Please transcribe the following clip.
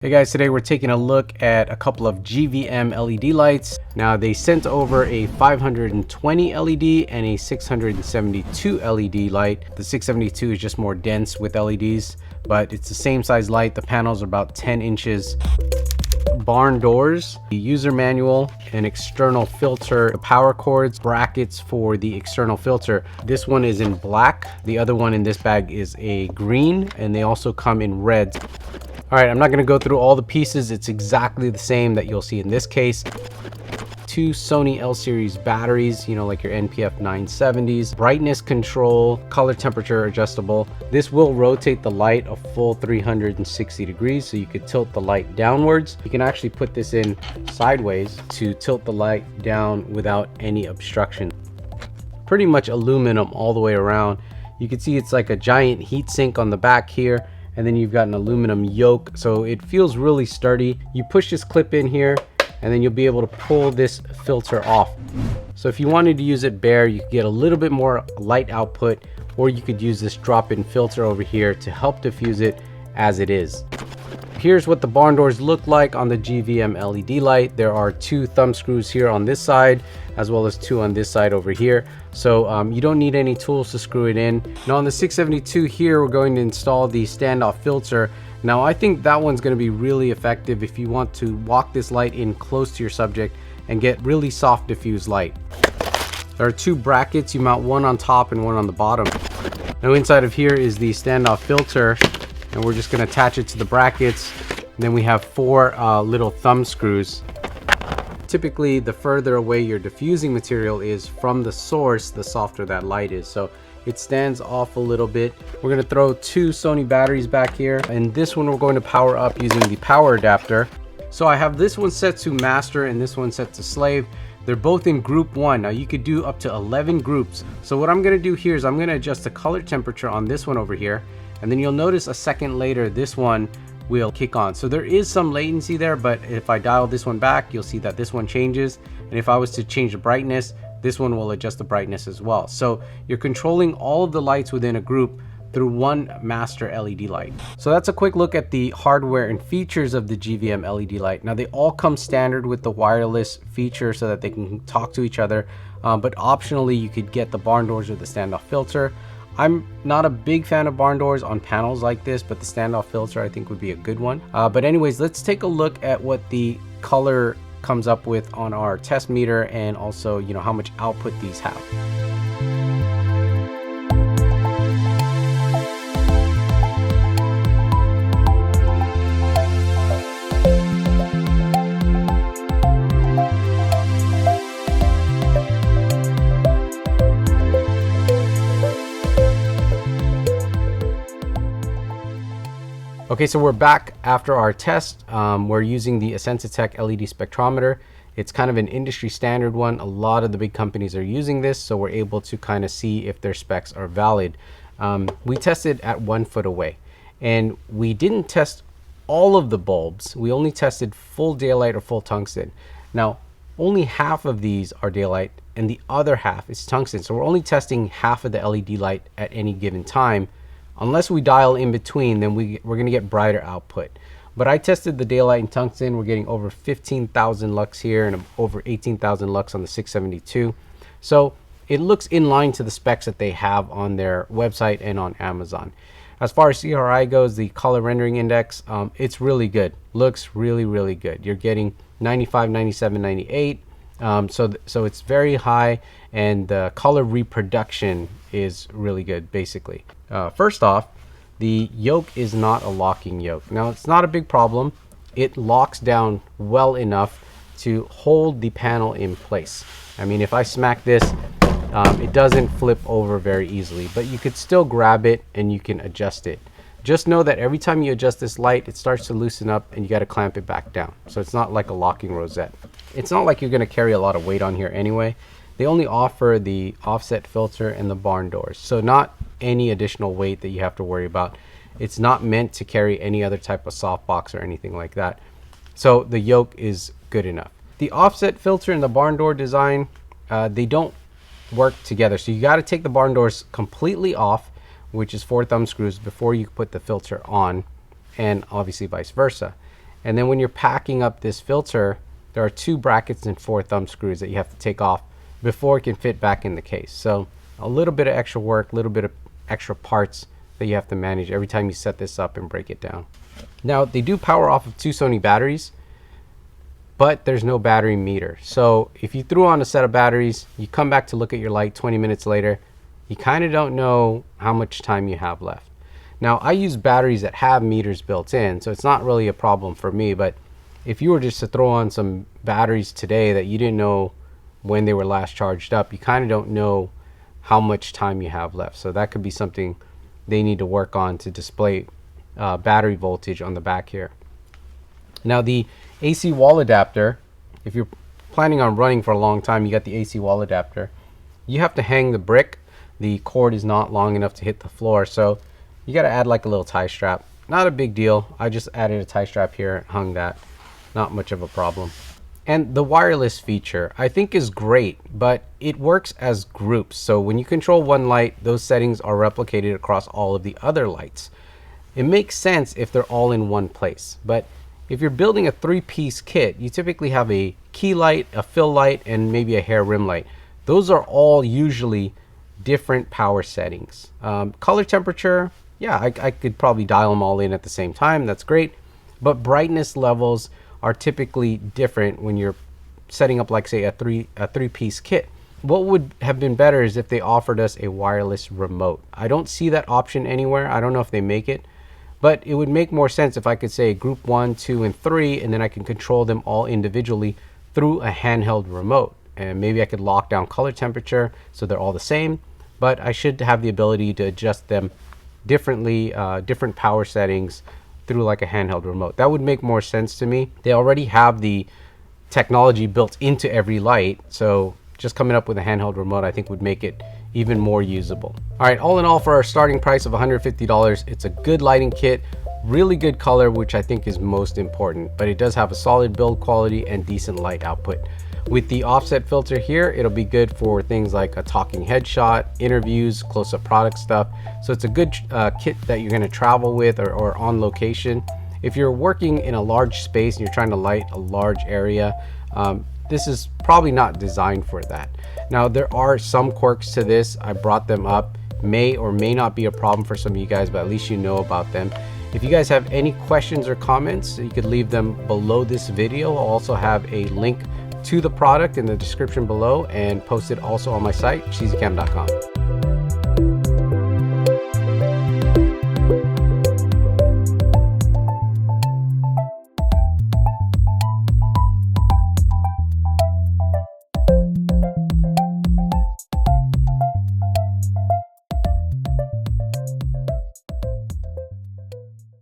Hey guys, today we're taking a look at a couple of GVM LED lights. Now they sent over a 520 LED and a 672 LED light. The 672 is just more dense with LEDs, but it's the same size light. The panels are about 10 inches. Barn doors, the user manual, an external filter, the power cords, brackets for the external filter. This one is in black. The other one in this bag is a green, and they also come in red. All right, I'm not going to go through all the pieces. It's exactly the same that you'll see in this case. Two Sony L series batteries, you know, like your NPF 970s, brightness control, color temperature adjustable. This will rotate the light a full 360 degrees, so you could tilt the light downwards. You can actually put this in sideways to tilt the light down without any obstruction. Pretty much aluminum all the way around. You can see it's like a giant heat sink on the back here, and then you've got an aluminum yoke, so it feels really sturdy. You push this clip in here, and then you'll be able to pull this filter off. So if you wanted to use it bare, you could get a little bit more light output, or you could use this drop-in filter over here to help diffuse it as it is. Here's what the barn doors look like on the GVM LED light. There are two thumb screws here on this side, as well as two on this side over here. So you don't need any tools to screw it in. Now on the 672 here, we're going to install the standoff filter. Now I think that one's going to be really effective if you want to walk this light in close to your subject and get really soft diffused light. There are two brackets. You mount one on top and one on the bottom. Now inside of here is the standoff filter, and we're just going to attach it to the brackets. And then we have four little thumb screws. Typically, the further away your diffusing material is from the source, the softer that light is. So it stands off a little bit. We're going to throw two Sony batteries back here, and this one we're going to power up using the power adapter. So I have this one set to master and this one set to slave. They're both in group 1. Now you could do up to 11 groups. So what I'm going to do here is I'm going to adjust the color temperature on this one over here, and then you'll notice a second later this one will kick on. So there is some latency there, but if I dial this one back, you'll see that this one changes. And if I was to change the brightness, this one will adjust the brightness as well. So you're controlling all of the lights within a group through one master LED light. So that's a quick look at the hardware and features of the GVM LED light. Now they all come standard with the wireless feature so that they can talk to each other, but optionally you could get the barn doors with the standoff filter. I'm not a big fan of barn doors on panels like this, but the standoff filter I think would be a good one. But anyways, let's take a look at what the color comes up with on our test meter, and also, you know, how much output these have. Okay, so we're back after our test. We're using the Sensitech LED spectrometer. It's kind of an industry standard one. A lot of the big companies are using this, so we're able to kind of see if their specs are valid. We tested at 1 foot away, and we didn't test all of the bulbs. We only tested full daylight or full tungsten. Now, only half of these are daylight, and the other half is tungsten. So we're only testing half of the LED light at any given time. Unless we dial in between, then we're going to get brighter output. But I tested the daylight in tungsten. We're getting over 15,000 lux here and over 18,000 lux on the 672. So it looks in line to the specs that they have on their website and on Amazon. As far as CRI goes, the color rendering index, it's really good. Looks really, really good. You're getting 95, 97, 98. So it's very high, and the color reproduction is really good, basically. First off, the yoke is not a locking yoke. Now, it's not a big problem. It locks down well enough to hold the panel in place. I mean, if I smack this, it doesn't flip over very easily, but you could still grab it and you can adjust it. Just know that every time you adjust this light, it starts to loosen up and you got to clamp it back down. So it's not like a locking rosette. It's not like you're going to carry a lot of weight on here anyway. They only offer the offset filter and the barn doors, so not any additional weight that you have to worry about. It's not meant to carry any other type of softbox or anything like that. So the yoke is good enough. The offset filter and the barn door design, they don't work together. So you got to take the barn doors completely off, which is 4 thumb screws, before you put the filter on, and obviously vice versa. And then when you're packing up this filter, there are 2 brackets and 4 thumb screws that you have to take off before it can fit back in the case. So a little bit of extra work, a little bit of extra parts that you have to manage every time you set this up and break it down. Now they do power off of 2 Sony batteries, but there's no battery meter. So if you threw on a set of batteries, you come back to look at your light 20 minutes later, you kind of don't know how much time you have left. Now I use batteries that have meters built in, so it's not really a problem for me, but if you were just to throw on some batteries today that you didn't know when they were last charged up, you kind of don't know how much time you have left. So that could be something they need to work on to display battery voltage on the back here. Now the AC wall adapter, if you're planning on running for a long time, you got the AC wall adapter. You have to hang the brick. The cord is not long enough to hit the floor, so you got to add like a little tie strap. Not a big deal. I just added a tie strap here and hung that. Not much of a problem. And the wireless feature I think is great, but it works as groups. So when you control one light, those settings are replicated across all of the other lights. It makes sense if they're all in one place, but if you're building a 3-piece kit, you typically have a key light, a fill light, and maybe a hair rim light. Those are all usually different power settings. Color temperature, yeah, I could probably dial them all in at the same time. That's great. But brightness levels are typically different when you're setting up, like, say, a three-piece kit. What would have been better is if they offered us a wireless remote. I don't see that option anywhere. I don't know if they make it, but it would make more sense if I could say group 1, 2, and 3, and then I can control them all individually through a handheld remote. And maybe I could lock down color temperature so they're all the same, but I should have the ability to adjust them differently, different power settings through like a handheld remote. That would make more sense to me. They already have the technology built into every light, so just coming up with a handheld remote I think would make it even more usable. All right, all in all, for our starting price of $150, it's a good lighting kit, really good color, which I think is most important, but it does have a solid build quality and decent light output. With the offset filter here, it'll be good for things like a talking headshot, interviews, close-up product stuff. So it's a good kit that you're gonna travel with or on location. If you're working in a large space and you're trying to light a large area, this is probably not designed for that. Now, there are some quirks to this. I brought them up. May or may not be a problem for some of you guys, but at least you know about them. If you guys have any questions or comments, you could leave them below this video. I'll also have a link to the product in the description below and post it also on my site, Cheesycam.com.